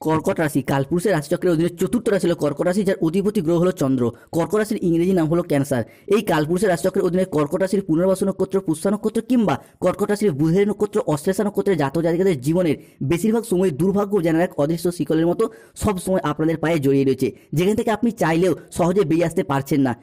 কর্কট রাশি কালপুরুষের রাশিচক্রের অধীনে চতুর্থ রাশি হলো কর্কট রাশি, যার অধিপতি গ্রহ হলো চন্দ্র। কর্কট রাশির ইংরেজি নাম হলো ক্যান্সার। এই কালপুরুষের রাশিচক্রের অধীনে কর্কট রাশির পুনর্বাসু নক্ষত্র, পুষ্যা নক্ষত্র কিংবা কর্কট রাশির বুধের নক্ষত্র, অশ্লেষা নক্ষত্রের জাতক জাতিকাদের জীবনের বেশিরভাগ সময় দুর্ভাগ্য যেন এক অদৃশ্য শিকলের মতো সব সময় আপনাদের পায়ে জড়িয়ে রয়েছে, যেখান থেকে আপনি চাইলেও সহজে বেরিয়ে আসতে পারছেন না।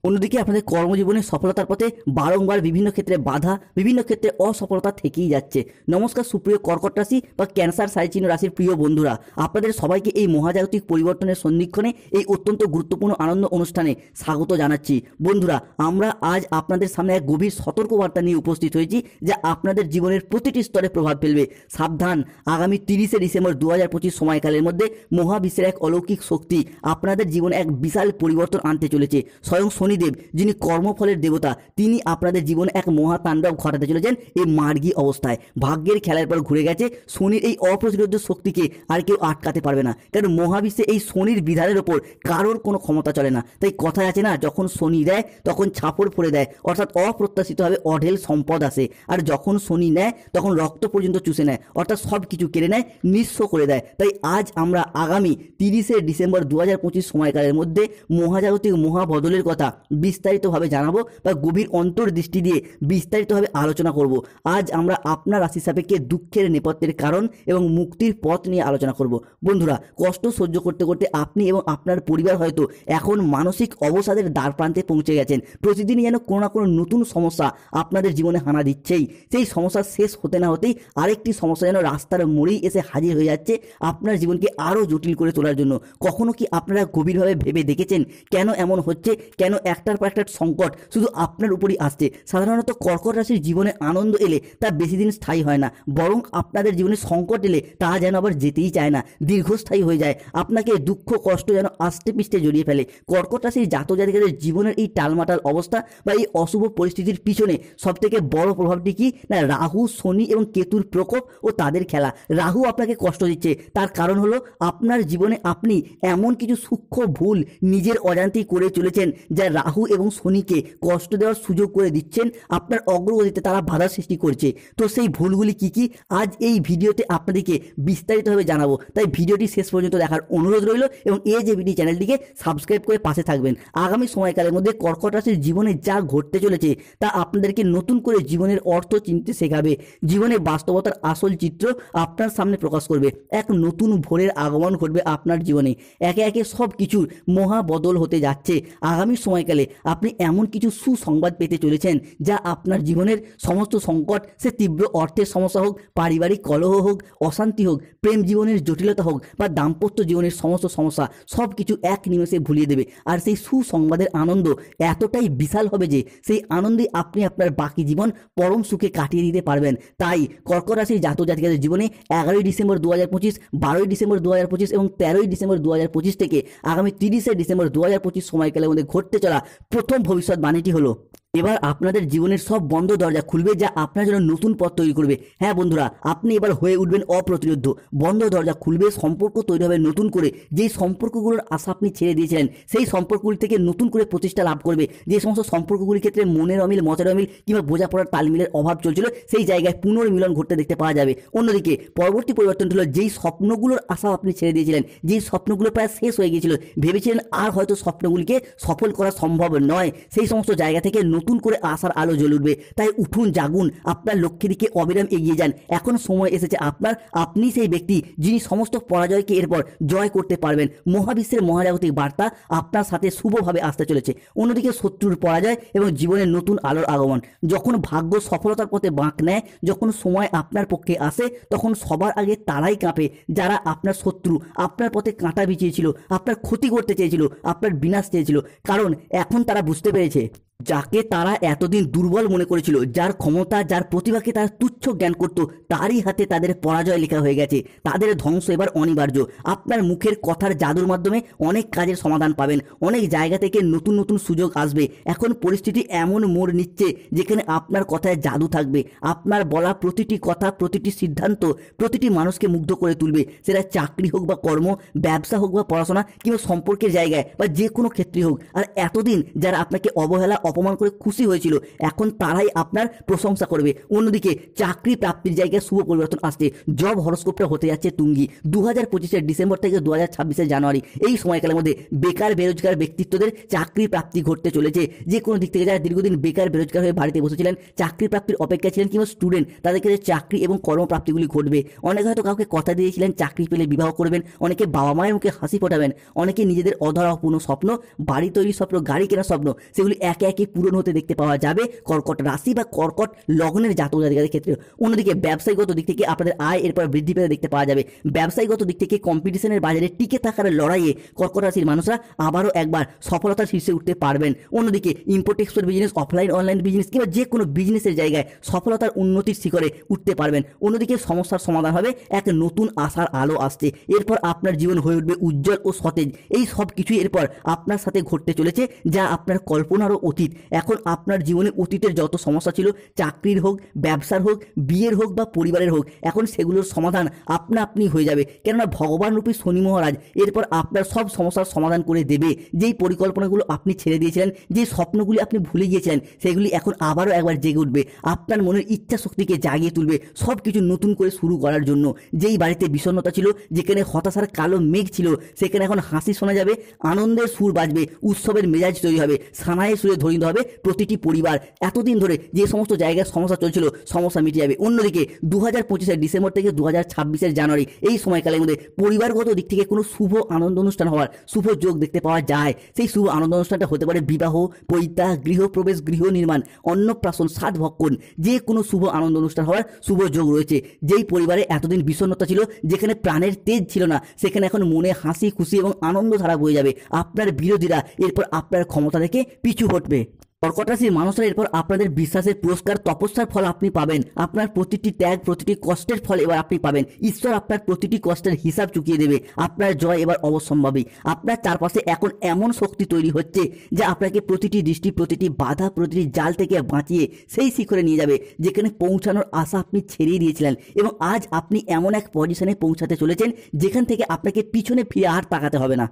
অন্যদিকে আপনাদের কর্মজীবনে সফলতার পথে বারংবার বিভিন্ন ক্ষেত্রে বাধা, বিভিন্ন ক্ষেত্রে অসফলতা থেকেই যাচ্ছে। নমস্কার সুপ্রিয় কর্কট রাশি বা ক্যান্সার সাইচিহ্ন রাশির প্রিয় বন্ধুরা, আপনাদের সবাইকে এই মহাজাগতিক পরিবর্তনের সন্ধিক্ষণে এই অত্যন্ত গুরুত্বপূর্ণ আনন্দ অনুষ্ঠানে স্বাগত জানাচ্ছি। বন্ধুরা, আমরা আজ আপনাদের সামনে এক গভীর সতর্কবার্তা নিয়ে উপস্থিত হয়েছি, যা আপনাদের জীবনের প্রতিটি স্তরে প্রভাব ফেলবে। সাবধান, আগামী 30শে ডিসেম্বর 2025 সময়কালের মধ্যে মহাবিশ্বের এক অলৌকিক শক্তি আপনাদের জীবনে এক বিশাল পরিবর্তন আনতে চলেছে। স্বয়ং শনিদেব, যিনি কর্মফলের দেবতা, তিনি আপনাদের জীবনে এক মহাতাণ্ডব ঘটাতে চলেছেন এই মার্গী অবস্থায়। ভাগ্যের খেলার পর ঘুরে গেছে শনির এই অপ্রতিরোধ্য শক্তিকে আর কেউ আটকাতে পারবে না, কারণ মহাবিশ্বে এই শনির বিধানের ওপর কারোর কোনো ক্ষমতা চলে না। তাই কথায় আছে না, যখন শনি দেয় তখন ছাপড় ফোড়ে দেয়, অর্থাৎ অপ্রত্যাশিতভাবে অঢেল সম্পদ আসে। আর যখন শনি নেয় তখন রক্ত পর্যন্ত চুষে নেয়, অর্থাৎ সব কিছু কেড়ে নেয়, নিঃস্ব করে দেয়। তাই আজ আমরা আগামী 30শে ডিসেম্বর 2025 সময়কালের মধ্যে মহাজাগতিক মহাবদলের কথা বিস্তারিতভাবে জানাবো বা গভীর অন্তর্দৃষ্টি দিয়ে বিস্তারিতভাবে আলোচনা করব। আজ আমরা আপনার রাশি সাপেক্ষে দুঃখের নেপথ্যের কারণ এবং মুক্তির পথ নিয়ে আলোচনা করব। বন্ধুরা, কষ্ট সহ্য করতে করতে আপনি এবং আপনার পরিবার হয়তো এখন মানসিক অবসাদের দ্বার প্রান্তে পৌঁছে গেছেন। প্রতিদিনই যেন কোনো না কোনো নতুন সমস্যা আপনাদের জীবনে হানা দিচ্ছেই। সেই সমস্যা শেষ হতে না হতেই আরেকটি সমস্যা যেন রাস্তার মোড়েই এসে হাজির হয়ে যাচ্ছে আপনার জীবনকে আরও জটিল করে তোলার জন্য। কখনো কি আপনারা গভীরভাবে ভেবে দেখেছেন কেন এমন হচ্ছে? কেন একটার পর একটা সংকট শুধু আপনার উপরই আসছে? সাধারণত কর্কট রাশির জীবনে আনন্দ এলে তা বেশি দিন স্থায়ী হয় না, বরং আপনাদের জীবনে সংকট এলে তা যেন আবার যেতেই চায় না, দীর্ঘস্থায়ী হয়ে যায়। আপনাকে দুঃখ কষ্ট যেন আষ্টে পিষ্টে জড়িয়ে ফেলে। কর্কট রাশির জাতক জাতিকাদের জীবনের এই টালমাটাল অবস্থা বা এই অশুভ পরিস্থিতির পিছনে সবথেকে বড় প্রভাবটি কি না, রাহু, শনি এবং কেতুর প্রকোপ ও তাদের খেলা। রাহু আপনাকে কষ্ট দিচ্ছে, তার কারণ হলো আপনার জীবনে আপনি এমন কিছু সূক্ষ্ম ভুল নিজের অজান্তেই করে চলেছেন, যা রাহু এবং শনিকে কষ্ট দেওয়ার সুযোগ করে দিচ্ছেন। আপনার অগ্রগতিতে তারা বাধা সৃষ্টি করছে। তো সেই ভুলগুলি কি কি আজ এই ভিডিওতে আপনাদেরকে বিস্তারিতভাবে জানাবো। তাই ভিডিওটি শেষ পর্যন্ত দেখার অনুরোধ রইল এবং AJBD চ্যানেলটিকে সাবস্ক্রাইব করে পাশে থাকবেন। আগামী সময়কালের মধ্যে কর্কট রাশির জীবনে যা ঘটতে চলেছে তা আপনাদেরকে নতুন করে জীবনের অর্থ চিনতে শেখাবে। জীবনে বাস্তবতার আসল চিত্র আপনার সামনে প্রকাশ করবে। এক নতুন ভোরের আগমন ঘটবে আপনার জীবনে। একে একে সব কিছুর মহাবদল হতে যাচ্ছে। আগামী সময়কালে আপনি এমন কিছু সুসংবাদ পেতে চলেছেন, যা আপনার জীবনের সমস্ত সংকট, সে তীব্র অর্থের সমস্যা হোক, পারিবারিক কলহ হোক, অশান্তি হোক, প্রেম জীবনের জটিলতা হোক বা দাম্পত্য জীবনের সমস্ত সমস্যা, সব কিছু এক নিমেষে ভুলিয়ে দেবে। আর সেই সুসংবাদের আনন্দ এতটাই বিশাল হবে যে সেই আনন্দে আপনি আপনার বাকি জীবন পরম সুখে কাটিয়ে দিতে পারবেন। তাই কর্কট রাশির জাতক জাতিকাদের জীবনে 11ই ডিসেম্বর 2025, 12ই ডিসেম্বর 2025 এবং 13ই ডিসেম্বর 2025 থেকে আগামী 30শে ডিসেম্বর 2025 সময়কালের মধ্যে ঘটতে চলা প্রথম ভবিষ্যৎবাণীটি হলো, এবার আপনাদের জীবনের সব বন্ধ দরজা খুলবে, যা আপনার জন্য নতুন পথ তৈরি করবে। হ্যাঁ বন্ধুরা, আপনি এবার হয়ে উঠবেন অপ্রতিরোধ্য। বন্ধ দরজা খুলবে, সম্পর্ক তৈরি হবে নতুন করে। যেই সম্পর্কগুলোর আশা আপনি ছেড়ে দিয়েছিলেন, সেই সম্পর্কগুলি থেকে নতুন করে প্রতিষ্ঠা লাভ করবে। যে সমস্ত সম্পর্কগুলির ক্ষেত্রে মনের অমিল, মতের অমিল কিংবা বোঝাপড়ার তালমিলের অভাব চলছিল, সেই জায়গায় পুনর্মিলন ঘটতে দেখতে পাওয়া যাবে। অন্যদিকে পরবর্তী পরিবর্তনটি হলো, যেই স্বপ্নগুলোর আশা আপনি ছেড়ে দিয়েছিলেন, যেই স্বপ্নগুলো প্রায় শেষ হয়ে গিয়েছিল, ভেবেছিলেন আর হয়তো স্বপ্নগুলিকে সফল করা সম্ভব নয়, সেই সমস্ত জায়গা থেকে নতুন করে আশার আলো জ্বলে উঠবে। তাই উঠুন, জাগুন, আপনার লক্ষ্যের দিকে অবিরাম এগিয়ে যান। এখন সময় এসেছে আপনার। আপনি সেই ব্যক্তি যিনি সমস্ত পরাজয়কে এরপর জয় করতে পারবেন। মহাবিশ্বের মহাজাগতিক বার্তা আপনার সাথে শুভভাবে আসতে চলেছে। অন্যদিকে শত্রুর পরাজয় এবং জীবনের নতুন আলোর আগমন। যখন ভাগ্য সফলতার পথে বাঁক নেয়, যখন সময় আপনার পক্ষে আসে, তখন সবার আগে তারাই কাঁপে যারা আপনার শত্রু, আপনার পথে কাঁটা বিছিয়েছিল, আপনার ক্ষতি করতে চেয়েছিল, আপনার বিনাশ চেয়েছিল। কারণ এখন তারা বুঝতে পেরেছে, যাকে তারা এতদিন দুর্বল মনে করেছিল, যার ক্ষমতা, যার প্রতিভাকে তারা তুচ্ছ জ্ঞান করত, তারই হাতে তাদের পরাজয় লেখা হয়ে গেছে। তাদের ধ্বংস এবার অনিবার্য। আপনার মুখের কথার জাদুর মাধ্যমে অনেক কাজের সমাধান পাবেন, অনেক জায়গা থেকে নতুন নতুন সুযোগ আসবে। এখন পরিস্থিতি এমন মোড় নিচ্ছে যেখানে আপনার কথায় জাদু থাকবে। আপনার বলা প্রতিটি কথা, প্রতিটি সিদ্ধান্ত প্রতিটি মানুষকে মুগ্ধ করে তুলবে। সেটা চাকরি হোক বা কর্ম, ব্যবসা হোক বা পড়াশোনা কিংবা সম্পর্কের জায়গায় বা যে কোনো ক্ষেত্রে হোক। আর এতদিন যারা আপনাকে অবহেলা, অপমান করে খুশি হয়েছিল এখন তারাই আপনার প্রশংসা করবে। অন্যদিকে চাকরি প্রাপ্তির জায়গায় শুভ পরিবর্তন আসছে। জব হরস্কোপটা হতে যাচ্ছে তুঙ্গি। 2025 ডিসেম্বর থেকে 2026 জানুয়ারি এই সময়কালের মধ্যে বেকার বেরোজগার ব্যক্তিত্বদের চাকরি প্রাপ্তি ঘটতে চলেছে। যে কোনো দিক থেকে যারা দীর্ঘদিন বেকার বেরোজগার হয়ে বাড়িতে বসেছিলেন, চাকরি প্রাপ্তির অপেক্ষায় ছিলেন, কিংবা স্টুডেন্ট, তাদের ক্ষেত্রে চাকরি এবং কর্মপ্রাপ্তিগুলি ঘটবে। অনেকে হয়তো কাউকে কথা দিয়েছিলেন চাকরি পেলে বিবাহ করবেন, অনেকে বাবা মায়ের মুখে হাসি ফোটাবেন, অনেকে নিজেদের অধরা অপূর্ণ স্বপ্ন, বাড়ি তৈরির স্বপ্ন, গাড়ি কেনার স্বপ্ন, সেগুলি একে একে পূরণ হতে দেখতে পাওয়া যাবে কর্কট রাশি বা কর্কট লগ্নের জাতক জাতিকাদের ক্ষেত্রে। অন্যদিকে ব্যবসায়িকগত দিক থেকে আপনাদের আয় এরপর বৃদ্ধি পেতে দেখতে পাওয়া যাবে। ব্যবসায়িকগত দিক থেকে কম্পিটিশনের বাজারে টিকে থাকার লড়াইয়ে কর্কট রাশির মানুষরা আবারও একবার সফলতার শীর্ষে উঠতে পারবেন। অন্যদিকে import export business, offline online business কিংবা যে কোনো বিজনেসের জায়গায় সফলতার উন্নতির শিখরে উঠতে পারবেন। অন্যদিকে সমস্যার সমাধান হবে, এক নতুন আশার আলো আসছে। এরপর আপনার জীবন হয়ে উঠবে উজ্জ্বল ও সতেজ। এই সব কিছুই এরপর আপনার সাথে ঘটতে চলেছে যা আপনার কল্পনারও অতীত। এখন আপনার জীবনে অতীতের যত সমস্যা ছিল, চাকরির হোক, ব্যবসার হোক, বিয়ের হোক বা পরিবারের হোক, এখন সেগুলোর সমাধান আপনা আপনি হয়ে যাবে। কেননা ভগবান রূপী শনি মহারাজ এরপর আপনার সব সমস্যার সমাধান করে দেবে। যেই পরিকল্পনাগুলো আপনি ছেড়ে দিয়েছিলেন, যে স্বপ্নগুলি আপনি ভুলে গিয়েছিলেন, সেগুলি এখন আবারও একবার জেগে উঠবে। আপনার মনের ইচ্ছা শক্তিকে জাগিয়ে তুলবে সব কিছু নতুন করে শুরু করার জন্য। যেই বাড়িতে বিষণ্ণতা ছিল, যেখানে হতাশার কালো মেঘ ছিল, সেখানে এখন হাসি শোনা যাবে, আনন্দের সুর বাজবে, উৎসবের মেজাজ তৈরি হবে, সানায়ে সুরে ধ্বনিত হবে প্রতিটি পরিবার। এতদিন ধরে যে সমস্ত জায়গায় সমস্যা চলছিল, সমস্যা মিটে যাবে। অন্যদিকে 2025 ডিসেম্বর থেকে 2026 জানুয়ারি এই সময়কালের মধ্যে পরিবারগত দিক থেকে কোনো শুভ আনন্দ অনুষ্ঠান হওয়ার শুভ যোগ দেখতে পাওয়া যায়। সেই শুভ আনন্দ অনুষ্ঠানটা হতে পারে বিবাহ, পৈত্রাক, গৃহপ্রবেশ, গৃহ নির্মাণ, অন্নপ্রাশন, সাত ভক্ষণ, যে কোনো শুভ আনন্দ অনুষ্ঠান হওয়ার শুভ যোগ রয়েছে। যেই পরিবারে এতদিন বিষণ্ণতা ছিল, যেখানে প্রাণের তেজ ছিল না, সেখানে এখন মনে হাসি খুশি এবং আনন্দ ধারা বয়ে যাবে। আপনার বিরোধীরা এরপর আপনার ক্ষমতা থেকে পিছু হটবে। কর্কট রাশির মানুষরা এরপর আপনাদের বিশ্বাসের পুরস্কার, তপস্যার ফল আপনি পাবেন। আপনার প্রতিটি ত্যাগ, প্রতিটি কষ্টের ফল এবার আপনি পাবেন। ঈশ্বর আপনার প্রতিটি কষ্টের হিসাব চুকিয়ে দেবে। আপনার জয় এবার অবশ্যম্ভাবী। আপনার চারপাশে এখন এমন শক্তি তৈরি হচ্ছে যা আপনাকে প্রতিটি দৃষ্টি, প্রতিটি বাধা, প্রতিটি জাল থেকে বাঁচিয়ে সেই শিখরে নিয়ে যাবে যেখানে পৌঁছানোর আশা আপনি ছেড়েই দিয়েছিলেন। এবং আজ আপনি এমন এক পজিশনে পৌঁছাতে চলেছেন যেখান থেকে আপনাকে পিছনে ফিরে আর তাকাতে হবে না।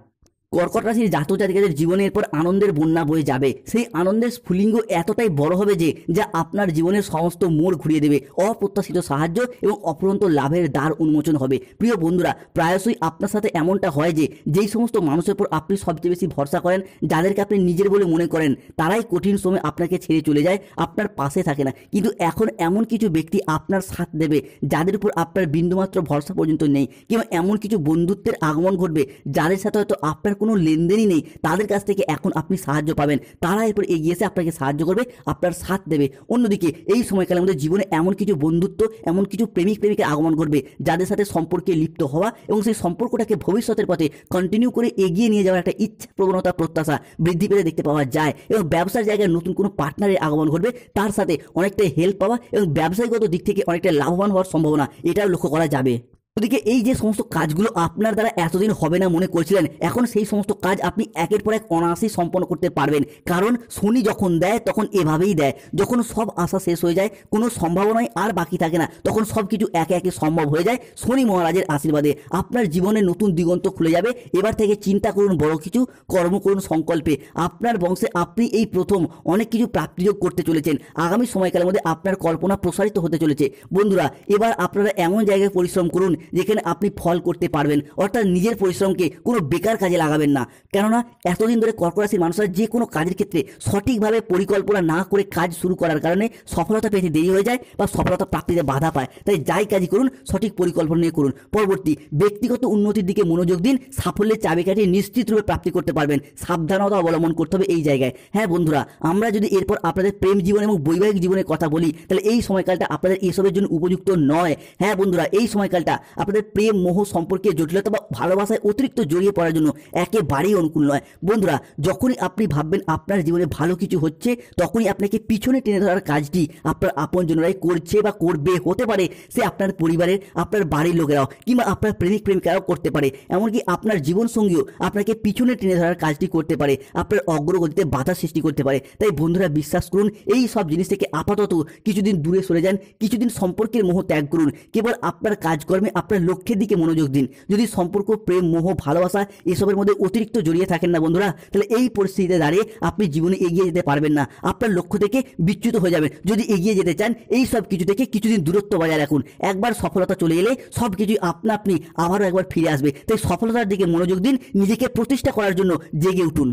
কর্কট রাশির জাতক জাতিকাদের জীবনে এরপর আনন্দের বন্যা বয়ে যাবে। সেই আনন্দের স্ফুলিঙ্গ এতটাই বড় হবে যে যা আপনার জীবনের সমস্ত মোড় ঘুরিয়ে দেবে। অপ্রত্যাশিত সাহায্য এবং অফুরন্ত লাভের দ্বার উন্মোচন হবে। প্রিয় বন্ধুরা, প্রায়শই আপনার সাথে এমনটা হয় যে যেই সমস্ত মানুষের উপর আপনি সবচেয়ে বেশি ভরসা করেন, যাদেরকে আপনি নিজের বলে মনে করেন, তারাই কঠিন সময় আপনাকে ছেড়ে চলে যায়, আপনার পাশে থাকে না। কিন্তু এখন এমন কিছু ব্যক্তি আপনার সাথ দেবে যাদের উপর আপনার বিন্দুমাত্র ভরসা পর্যন্ত নেই, কিংবা এমন কিছু বন্ধুত্বের আগমন ঘটবে যাদের সাথে হয়তো আপনার কোনো লেনদেনই নেই, তাদের কাছ থেকে এখন আপনি সাহায্য পাবেন। তারা এরপর এগিয়ে এসে আপনাকে সাহায্য করবে, আপনার সাথ দেবে। অন্যদিকে এই সময়কালের মধ্যে জীবনে এমন কিছু বন্ধুত্ব, এমন কিছু প্রেমিক প্রেমিকের আগমন ঘটবে যাদের সাথে সম্পর্কে লিপ্ত হওয়া এবং সেই সম্পর্কটাকে ভবিষ্যতের পথে কন্টিনিউ করে এগিয়ে নিয়ে যাওয়ার একটা ইচ্ছা, প্রবণতা, প্রত্যাশা বৃদ্ধি পেতে দেখতে পাওয়া যায়। এবং ব্যবসার জায়গায় নতুন কোনো পার্টনারের আগমন ঘটবে, তার সাথে অনেকটা হেল্প পাওয়া এবং ব্যবসায়িকগত দিক থেকে অনেকটা লাভবান হওয়ার সম্ভাবনা এটাও লক্ষ্য করা যাবে। ওদিকে এই যে সমস্ত কাজগুলো আপনার দ্বারা এতদিন হবে না মনে করছিলেন, এখন সেই সমস্ত কাজ আপনি একের পর এক অনায়াসেই সম্পন্ন করতে পারবেন। কারণ শনি যখন দেয় তখন এভাবেই দেয়। যখন সব আশা শেষ হয়ে যায়, কোনো সম্ভাবনাই আর বাকি থাকে না, তখন সব কিছু একে একে সম্ভব হয়ে যায় শনি মহারাজের আশীর্বাদে। আপনার জীবনে নতুন দিগন্ত খুলে যাবে। এবার থেকে চিন্তা করুন বড় কিছু, কর্ম করুন সংকল্পে। আপনার বংশে আপনি এই প্রথম অনেক কিছু প্রাপ্তিযোগ করতে চলেছেন। আগামী সময়কালের মধ্যে আপনার কল্পনা প্রসারিত হতে চলেছে। বন্ধুরা, এবার আপনারা এমন জায়গায় পরিশ্রম করুন যেখানে আপনি ফল করতে পারবেন, অর্থাৎ নিজের পরিশ্রমকে কোনো বেকার কাজে লাগাবেন না। কেননা এতদিন ধরে কর্কট রাশির মানুষরা যে কোনো কাজের ক্ষেত্রে সঠিকভাবে পরিকল্পনা না করে কাজ শুরু করার কারণে সফলতা পেতে দেরি হয়ে যায় বা সফলতা প্রাপ্তিতে বাধা পায়। তাই যাই কাজই করুন সঠিক পরিকল্পনা নিয়ে করুন। পরবর্তী ব্যক্তিগত উন্নতির দিকে মনোযোগ দিন। সাফল্যের চাবিকাঠি নিশ্চিত রূপে প্রাপ্তি করতে পারবেন। সাবধানতা অবলম্বন করতে হবে এই জায়গায়। হ্যাঁ বন্ধুরা, আমরা যদি এরপর আপনাদের প্রেম জীবন এবং বৈবাহিক জীবনের কথা বলি, তাহলে এই সময়কালটা আপনাদের এসবের জন্য উপযুক্ত নয়। হ্যাঁ বন্ধুরা, এই সময়কালটা আপনাদের প্রেম, মোহ, সম্পর্কে জটিলতা বা ভালোবাসায় অতিরিক্ত জড়িয়ে পড়ার জন্য একেবারেই অনুকূল নয়। বন্ধুরা, যখনই আপনি ভাববেন আপনার জীবনে ভালো কিছু হচ্ছে, তখনই আপনাকে পিছনে টেনে ধরার কাজটি আপনার আপনজনরাই করছে বা করবে। হতে পারে সে আপনার পরিবারের, আপনার বাড়ির লোকেরাও, কিংবা আপনার প্রেমিক প্রেমিকারাও করতে পারে। এমনকি আপনার জীবনসঙ্গীও আপনাকে পিছনে টেনে ধরার কাজটি করতে পারে, আপনার অগ্রগতিতে বাধা সৃষ্টি করতে পারে। তাই বন্ধুরা, বিশ্বাস করুন, এই সব জিনিস থেকে আপাতত কিছুদিন দূরে সরে যান, কিছুদিন সম্পর্কের মোহ ত্যাগ করুন। কেবল আপনার কাজকর্মে আপনার লক্ষ্যের দিকে মনোযোগ দিন। যদি সম্পর্ক, প্রেম, মোহ, ভালোবাসা এসবের মধ্যে অতিরিক্ত জড়িয়ে থাকেন না বন্ধুরা, তাহলে এই পরিস্থিতিতে দাঁড়িয়ে আপনি জীবনে এগিয়ে যেতে পারবেন না, আপনার লক্ষ্য থেকে বিচ্যুত হয়ে যাবেন। যদি এগিয়ে যেতে চান এই সব কিছু থেকে কিছুদিন দূরত্ব বজায় রাখুন। একবার সফলতা চলে এলে সব কিছুই আপনা আপনি আবারও একবার ফিরে আসবে। তাই সফলতার দিকে মনোযোগ দিন, নিজেকে প্রতিষ্ঠা করার জন্য জেগে উঠুন।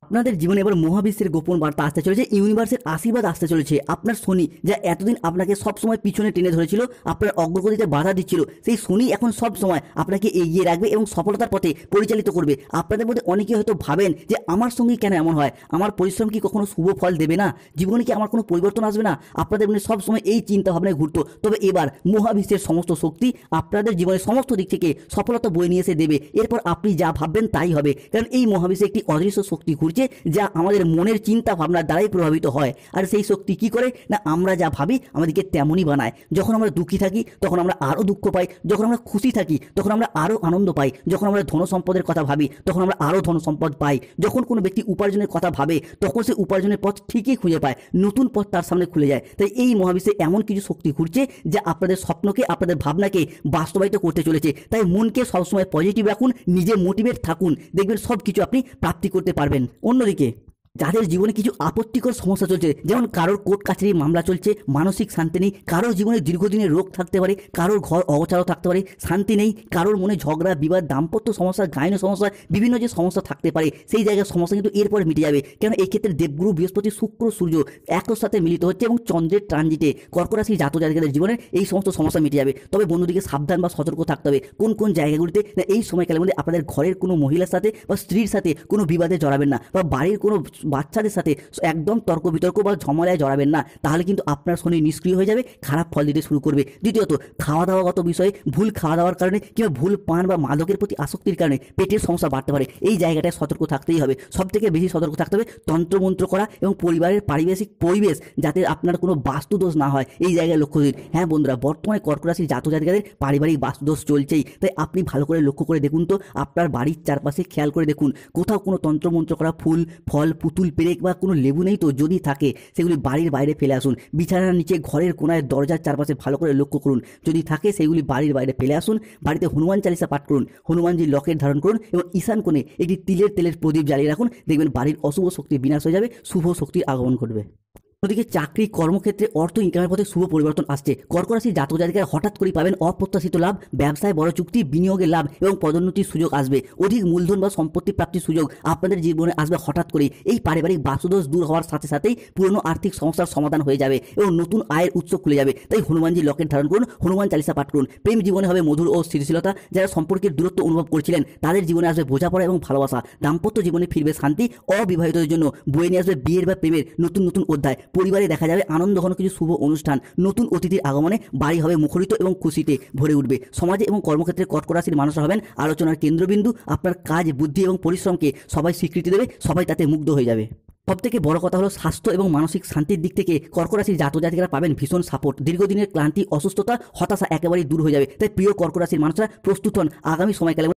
আপনাদের জীবনে এবার মহাবিশ্বের গোপন বার্তা আসতে চলেছে, ইউনিভার্সের আশীর্বাদ আসতে চলেছে। আপনার শনি, যা এতদিন আপনাকে সবসময় পিছনে টেনে ধরেছিল, আপনার অগ্রগতিতে বাধা দিচ্ছিল, সেই শনি এখন সব সময় আপনাকে এগিয়ে রাখবে এবং সফলতার পথে পরিচালিত করবে। আপনাদের মধ্যে অনেকে হয়তো ভাবেন যে আমার সঙ্গে কেন এমন হয়, আমার পরিশ্রম কি কখনো শুভ ফল দেবে না, জীবনে কি আমার কোনো পরিবর্তন আসবে না, আপনাদের মধ্যে সবসময় এই চিন্তা ভাবনায় ঘুরতো। তবে এবার মহাবিশ্বের সমস্ত শক্তি আপনাদের জীবনের সমস্ত দিক থেকে সফলতা বয়ে নিয়ে এসে দেবে। এরপর আপনি যা ভাববেন তাই হবে, কারণ এই মহাবিশ্বে একটি অদৃশ্য শক্তি ঘুরছে, যা আমাদের মনের চিন্তা ভাবনার দ্বারাই প্রভাবিত হয়। আর সেই শক্তি কি করে না, আমরা যা ভাবি আমাদেরকে তেমনই বানায়। যখন আমরা দুঃখী থাকি তখন আমরা আরও দুঃখ পাই, যখন আমরা খুশি থাকি তখন আমরা আরও আনন্দ পাই, যখন আমরা ধন সম্পদের কথা ভাবি তখন আমরা আরও ধন সম্পদ পাই, যখন কোনো ব্যক্তি উপার্জনের কথা ভাবে তখন সে উপার্জনের পথ ঠিকই খুঁজে পায়, নতুন পথ তার সামনে খুলে যায়। তাই এই মহাবিশ্বে এমন কিছু শক্তি ঘুরছে যা আপনাদের স্বপ্নকে, আপনাদের ভাবনাকে বাস্তবায়িত করতে চলেছে। তাই মনকে সবসময় পজিটিভ রাখুন, নিজে মোটিভেট থাকুন, দেখবেন সব কিছু আপনি প্রাপ্তি করতে পারবেন। অন্যদিকে যাদের জীবনে কিছু আপত্তিকর সমস্যা চলছে, যেমন কারোর কোর্ট কাছারি মামলা চলছে, মানসিক শান্তি নেই, কারোর জীবনে দীর্ঘদিনের রোগ থাকতে পারে, কারোর ঘর অগোছালো থাকতে পারে, শান্তি নেই, কারোর মনে ঝগড়া বিবাদ, দাম্পত্য সমস্যা, গাইন সমস্যা, বিভিন্ন যে সমস্যা থাকতে পারে সেই জায়গার সমস্যা কিন্তু এরপরে মিটে যাবে। কেন এই ক্ষেত্রে দেবগুরু বৃহস্পতি, শুক্র, সূর্য একর সাথে মিলিত হচ্ছে এবং চন্দ্রের ট্রানজিটে কর্কট রাশির জাতক জাতিকাদের জীবনে এই সমস্ত সমস্যা মিটে যাবে। তবে বন্ধুদিকে সাবধান বা সতর্ক থাকতে হবে কোন কোন জায়গাগুলিতে না এই সময়কালের মধ্যে আপনাদের ঘরের কোনো মহিলার সাথে বা স্ত্রীর সাথে কোনো বিবাদে জড়াবেন না, বা বাড়ির কোনো বাচ্চাদের সাথে একদম তর্ক বিতর্ক বা ঝামেলায় জড়াবেন না, তাহলে কিন্তু আপনার শনি নিষ্ক্রিয় হয়ে যাবে, খারাপ ফল দিতে শুরু করবে। দ্বিতীয়ত, খাওয়া দাওয়াগত বিষয়ে ভুল খাওয়া দাওয়ার কারণে কিংবা ভুল পান বা মাদকের প্রতি আসক্তির কারণে পেটের সমস্যা বাড়তে পারে। এই জায়গাটায় সতর্ক থাকতেই হবে। সব থেকে বেশি সতর্ক থাকতে হবে তন্ত্রমন্ত্র করা এবং পরিবারের পারিপার্শ্বিক পরিবেশ যাতে আপনার কোনো বাস্তুদোষ না হয়, এই জায়গায় লক্ষ্য দিন। হ্যাঁ বন্ধুরা, বর্তমানে কর্কট রাশির জাতক জাতিকাদের পারিবারিক বাস্তুদোষ চলছেই, তাই আপনি ভালো করে লক্ষ্য করে দেখুন তো, আপনার বাড়ির চারপাশে খেয়াল করে দেখুন কোথাও কোনো তন্ত্রমন্ত্র করা ফুল, ফল, পুতুল, পেরেক বা কোনো লেবু নেই তো, যদি থাকে সেগুলি বাড়ির বাইরে ফেলে আসুন। বিছানার নিচে, ঘরের কোনায়, দরজার চারপাশে ভালো করে লক্ষ্য করুন, যদি থাকে সেগুলি বাড়ির বাইরে ফেলে আসুন। বাড়িতে হনুমান চালিসা পাঠ করুন, হনুমানজির লকেট ধারণ করুন এবং ঈশান কোণে একটি তেলের প্রদীপ জ্বালিয়ে রাখুন। দেখবেন বাড়ির অশুভ শক্তি বিনাশ হয়ে যাবে, শুভ শক্তির আগমন ঘটবে। অন্যদিকে চাকরি, কর্মক্ষেত্রে অর্থ ইনকামের পথে শুভ পরিবর্তন আসছে। কর্কট রাশির জাতক জাতিকারা হঠাৎ করে পাবেন অপ্রত্যাশিত লাভ, ব্যবসায় বড় চুক্তি, বিনিয়োগের লাভ এবং পদোন্নতির সুযোগ আসবে। অধিক মূলধন বা সম্পত্তি প্রাপ্তির সুযোগ আপনাদের জীবনে আসবে হঠাৎ করে। এই পারিবারিক বাস্তুদোষ দূর হওয়ার সাথে সাথেই পুরনো আর্থিক সমস্যার সমাধান হয়ে যাবে এবং নতুন আয়ের উৎস খুলে যাবে। তাই হনুমানজি লকেট ধারণ করুন, হনুমান চালিসা পাঠ করুন। প্রেম জীবনে হবে মধুর ও স্থিতিশীলতা। যারা সম্পর্কের দূরত্ব অনুভব করছিলেন তাদের জীবনে আসবে বোঝাপড়া এবং ভালোবাসা। দাম্পত্য জীবনে ফিরবে শান্তি। অবিবাহিতদের জন্য বয়ে নিয়ে আসবে বিয়ের বা প্রেমের নতুন নতুন অধ্যায়। পরিবারে দেখা যাবে আনন্দঘন কিছু শুভ অনুষ্ঠান। নতুন অতিথির আগমনে বাড়ি হবে মুখরিত এবং খুশিতে ভরে উঠবে। সমাজে এবং কর্মক্ষেত্রে কর্কট রাশির মানুষরা হবেন আলোচনার কেন্দ্রবিন্দু। আপনার কাজ, বুদ্ধি এবং পরিশ্রমকে সবাই স্বীকৃতি দেবে, সবাই তাতে মুগ্ধ হয়ে যাবে। সবথেকে বড় কথা হলো স্বাস্থ্য এবং মানসিক শান্তির দিক থেকে কর্কট রাশির জাতক জাতিকারা পাবেন ভীষণ সাপোর্ট। দীর্ঘদিনের ক্লান্তি, অসুস্থতা, হতাশা একেবারেই দূর হয়ে যাবে। তাই প্রিয় কর্কট রাশির মানুষরা প্রস্তুত হন আগামী সময়কালে